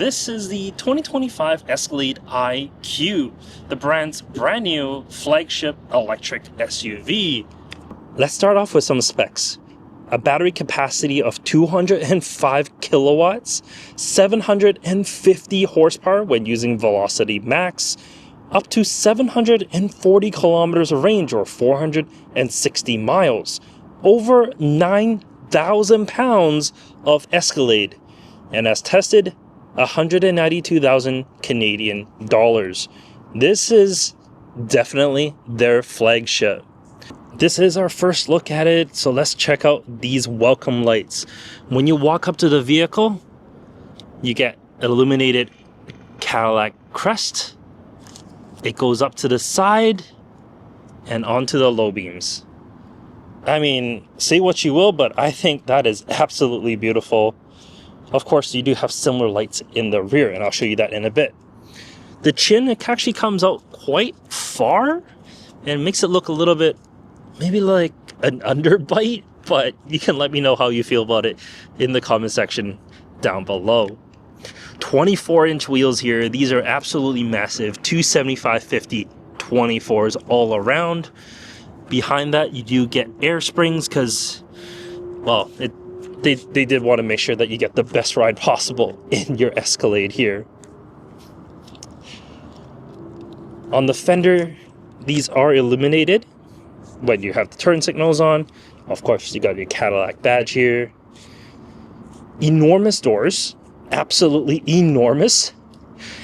This is the 2025 Escalade IQ, the brand's brand new flagship electric SUV. Let's start off with some specs. A battery capacity of 205 kilowatts, 750 horsepower when using Velocity Max, up to 740 kilometers of range or 460 miles, over 9,000 pounds of Escalade, and as tested, 192,000 Canadian dollars. This is definitely their flagship. This is our first look at it, so let's check out these welcome lights. When you walk up to the vehicle, you get illuminated Cadillac crest. It goes up to the side and onto the low beams. I mean, say what you will, but I think that is absolutely beautiful. Of course, you do have similar lights in the rear, and I'll show you that in a bit. The chin, it actually comes out quite far and makes it look a little bit maybe like an underbite, but you can let me know how you feel about it in the comment section down below. 24-inch wheels here. These are absolutely massive. 275/50 24s all around. Behind that, you do get air springs because, well, they did want to make sure that you get the best ride possible in your Escalade here. On the fender, these are illuminated when you have the turn signals on. Of course, you got your Cadillac badge here. Enormous doors, absolutely enormous.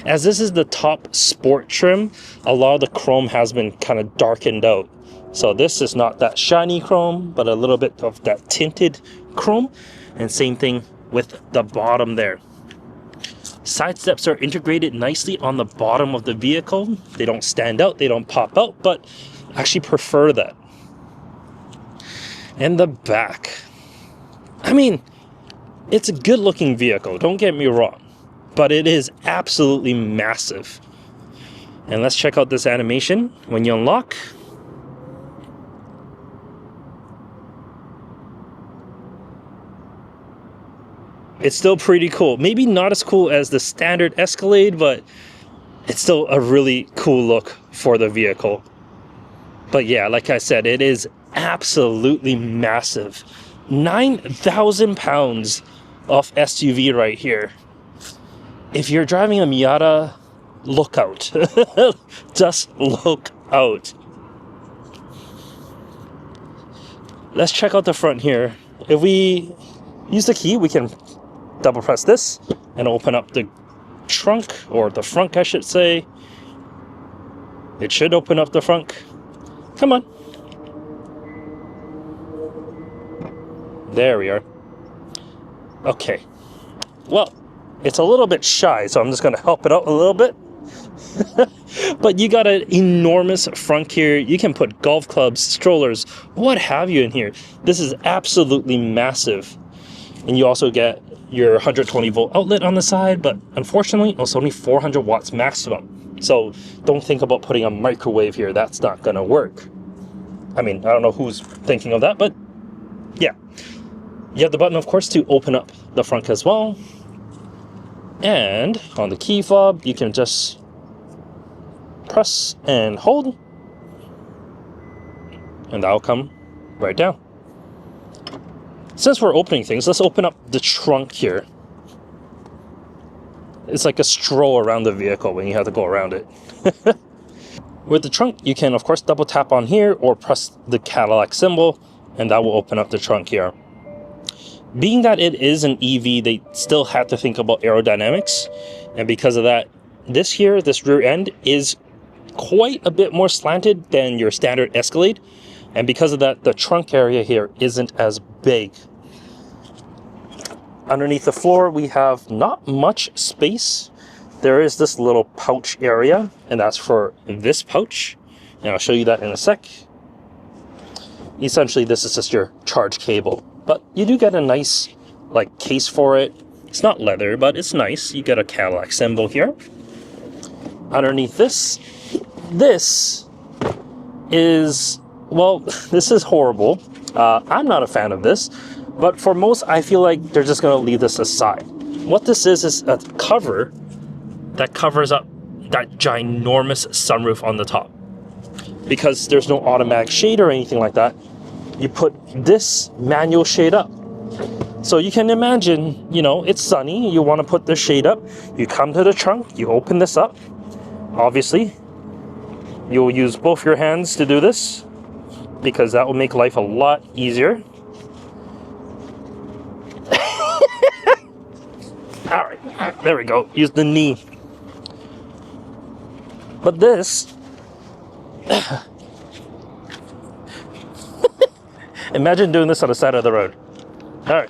As this is the top sport trim, a lot of the chrome has been kind of darkened out. So this is not that shiny chrome, but a little bit of that tinted chrome. And same thing with the bottom there. Side steps are integrated nicely on the bottom of the vehicle. They don't stand out, they don't pop out, but I actually prefer that. And the back. I mean, it's a good looking vehicle, don't get me wrong, but it is absolutely massive. And let's check out this animation when you unlock. It's still pretty cool. Maybe not as cool as the standard Escalade, but it's still a really cool look for the vehicle. But yeah, like I said, it is absolutely massive. 9,000 pounds of SUV right here. If you're driving a Miata, look out. Just look out. Let's check out the front here. If we use the key, we can double press this and open up the trunk, or the front I should say. It should open up the front. Come on. There we are. Okay. Well, it's a little bit shy, so I'm just going to help it out a little bit. But you got an enormous front here. You can put golf clubs, strollers, what have you in here. This is absolutely massive. And you also get your 120 volt outlet on the side, but unfortunately it's only 400 watts maximum. So don't think about putting a microwave here. That's not gonna work. I mean, I don't know who's thinking of that, but yeah. You have the button, of course, to open up the front as well. And on the key fob, you can just press and hold, and that'll come right down. Since we're opening things, let's open up the trunk here. It's like a stroll around the vehicle when you have to go around it. With the trunk, you can, of course, double tap on here or press the Cadillac symbol, and that will open up the trunk here. Being that it is an EV, they still had to think about aerodynamics, and because of that, this rear end is quite a bit more slanted than your standard Escalade. And because of that, the trunk area here isn't as big. Underneath the floor, we have not much space. There is this little pouch area, and that's for this pouch. And I'll show you that in a sec. Essentially, this is just your charge cable. But you do get a nice, case for it. It's not leather, but it's nice. You get a Cadillac symbol here. Underneath this is... well, this is horrible. I'm not a fan of this, but for most, I feel like they're just going to leave this aside. What this is a cover that covers up that ginormous sunroof on the top. Because there's no automatic shade or anything like that, you put this manual shade up. So you can imagine, you know, it's sunny, you want to put the shade up, you come to the trunk, you open this up. Obviously, you'll use both your hands to do this, because that will make life a lot easier. Alright, there we go. Use the knee. But this... Imagine doing this on the side of the road. Alright,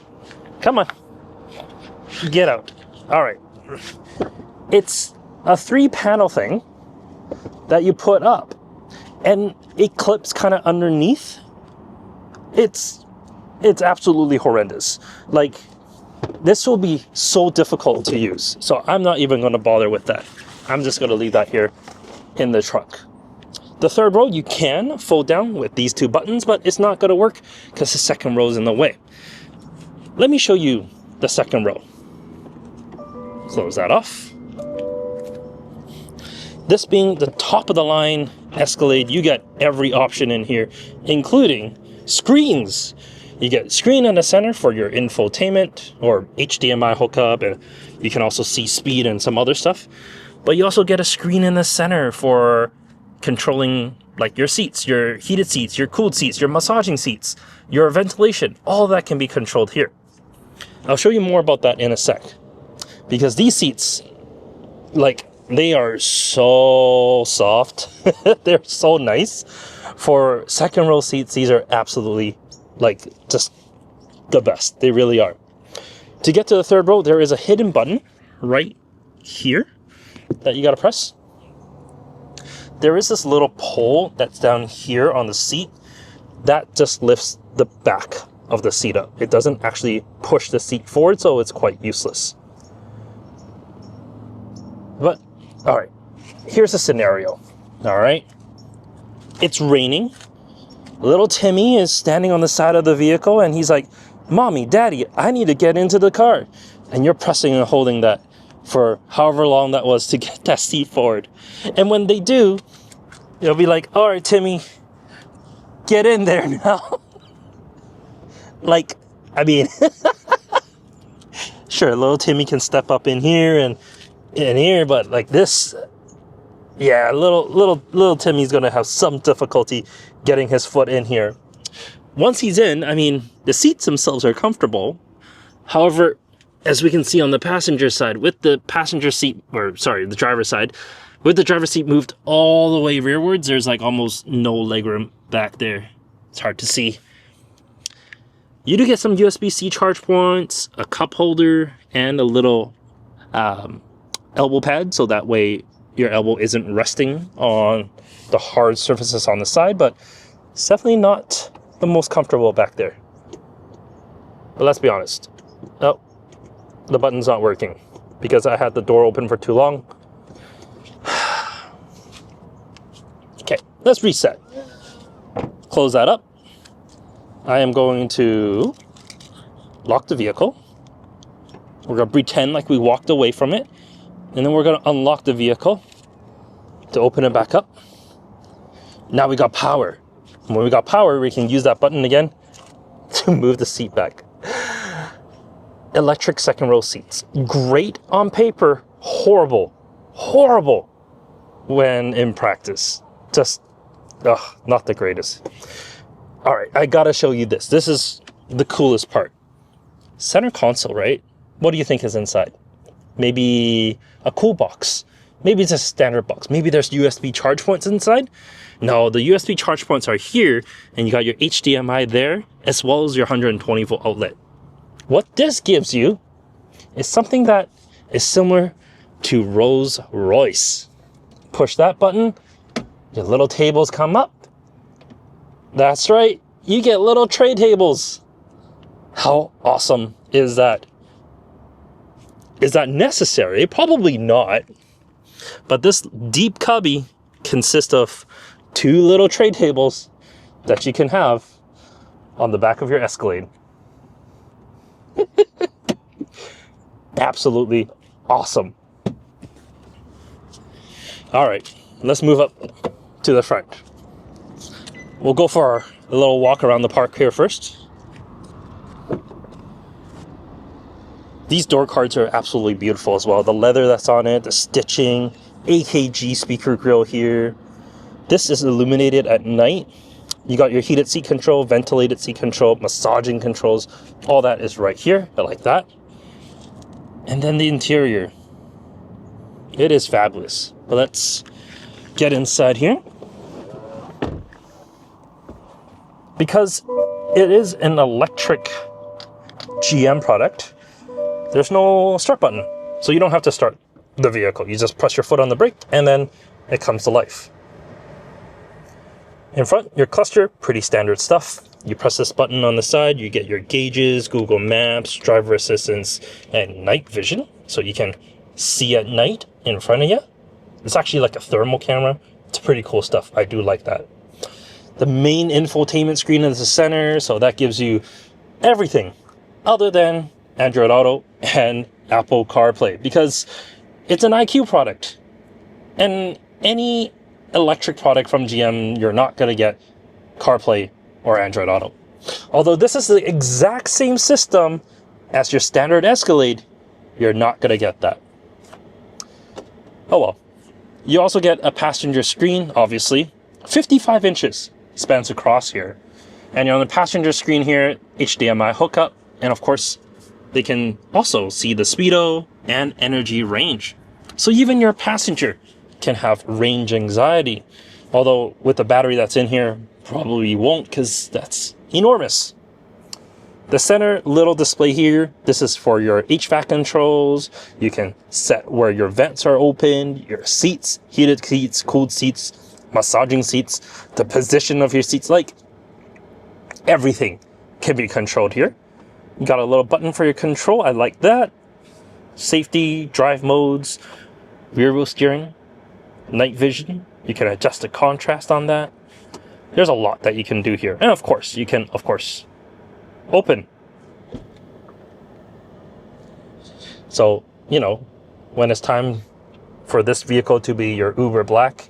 come on. Get out. Alright. It's a 3-panel thing that you put up. And it clips kind of underneath. It's absolutely horrendous. Like, this will be so difficult to use. So I'm not even going to bother with that. I'm just going to leave that here in the trunk. The third row you can fold down with these 2 buttons, but it's not going to work because the second row is in the way. Let me show you the second row. Close that off. This being the top of the line Escalade, you get every option in here, including screens. You get screen in the center for your infotainment or HDMI hookup, and you can also see speed and some other stuff. But you also get a screen in the center for controlling like your seats, your heated seats, your cooled seats, your massaging seats, your ventilation. All that can be controlled here. I'll show you more about that in a sec. Because these seats, like, they are so soft. They're so nice. For second row seats, these are absolutely, like, just the best. They really are. To get to the third row, there is a hidden button right here that you gotta press. There is this little pole that's down here on the seat that just lifts the back of the seat up. It doesn't actually push the seat forward, so it's quite useless. But, alright, here's a scenario. Alright, it's raining. Little Timmy is standing on the side of the vehicle and he's like, "Mommy, Daddy, I need to get into the car." And you're pressing and holding that for however long that was to get that seat forward. And when they do, you'll be like, "Alright, Timmy, get in there now." Like, I mean, sure, little Timmy can step up in here and in here, but like this, yeah, little Timmy's gonna have some difficulty getting his foot in here. Once he's in, I mean, the seats themselves are comfortable. However, as we can see on the passenger side, with the passenger seat, or sorry, the driver's side, with the driver's seat moved all the way rearwards, there's like almost no legroom back there. It's hard to see. You do get some USB-C charge points, a cup holder, and a little elbow pad, so that way your elbow isn't resting on the hard surfaces on the side, but it's definitely not the most comfortable back there. But let's be honest. Oh, the button's not working because I had the door open for too long. Okay, let's reset. Close that up. I am going to lock the vehicle. We're going to pretend like we walked away from it. And then we're going to unlock the vehicle to open it back up. Now we got power. And when we got power, we can use that button again to move the seat back. Electric second row seats. Great on paper. Horrible. Horrible when in practice. Just, not the greatest. All right, I gotta show you this. This is the coolest part. Center console, right? What do you think is inside? Maybe a cool box. Maybe it's a standard box. Maybe there's USB charge points inside. No, the USB charge points are here, and you got your HDMI there, as well as your 120 volt outlet. What this gives you is something that is similar to Rolls Royce. Push that button, your little tables come up. That's right, you get little tray tables. How awesome is that? Is that necessary? Probably not. But this deep cubby consists of 2 little tray tables that you can have on the back of your Escalade. absolutely awesome. All right, let's move up to the front. We'll go for a little walk around the park here first. These door cards are absolutely beautiful as well. The leather that's on it, the stitching, AKG speaker grill here. This is illuminated at night. You got your heated seat control, ventilated seat control, massaging controls. All that is right here. I like that. And then the interior. It is fabulous. But let's get inside here. Because it is an electric GM product, there's no start button. So you don't have to start the vehicle. You just press your foot on the brake and then it comes to life. In front, your cluster, pretty standard stuff. You press this button on the side, you get your gauges, Google Maps, driver assistance, and night vision. So you can see at night in front of you. It's actually like a thermal camera. It's pretty cool stuff. I do like that. The main infotainment screen is the center, so that gives you everything other than Android Auto and Apple CarPlay, because it's an IQ product. And any electric product from GM, you're not going to get CarPlay or Android Auto. Although this is the exact same system as your standard Escalade, you're not going to get that. Oh well. You also get a passenger screen, obviously. 55 inches spans across here. And on the passenger screen here, HDMI hookup. And of course, they can also see the speedo and energy range. So even your passenger can have range anxiety. Although with the battery that's in here, probably won't, because that's enormous. The center little display here, this is for your HVAC controls. You can set where your vents are open, your seats, heated seats, cooled seats, massaging seats, the position of your seats, like everything can be controlled here. You got a little button for your control, I like that. Safety, drive modes, rear wheel steering, night vision. You can adjust the contrast on that. There's a lot that you can do here. And of course, you can, open. So, you know, when it's time for this vehicle to be your Uber Black,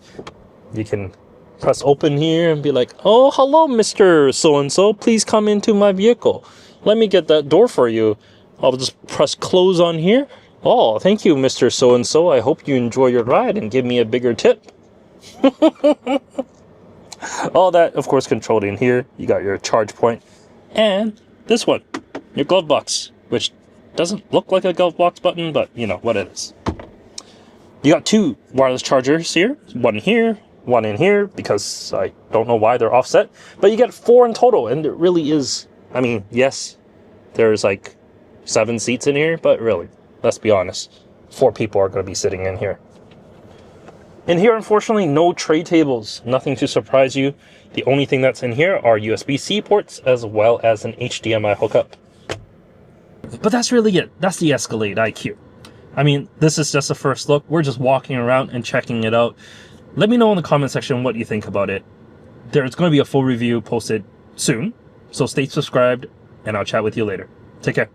you can press open here and be like, oh, hello, Mr. So-and-so, please come into my vehicle. Let me get that door for you. I'll just press close on here. Oh, thank you, Mr. So-and-so. I hope you enjoy your ride and give me a bigger tip. All that, of course, controlled in here. You got your charge point. And this one, your glove box, which doesn't look like a glove box button, but you know what it is. You got two wireless chargers here, one here, one in here, because I don't know why they're offset, but you get 4 in total, and it really is, I mean, yes, there's like 7 seats in here, but really, let's be honest, 4 people are going to be sitting in here. In here, unfortunately, no tray tables, nothing to surprise you. The only thing that's in here are USB-C ports as well as an HDMI hookup. But that's really it. That's the Escalade IQ. I mean, this is just a first look. We're just walking around and checking it out. Let me know in the comment section what you think about it. There's going to be a full review posted soon, so stay subscribed, and I'll chat with you later. Take care.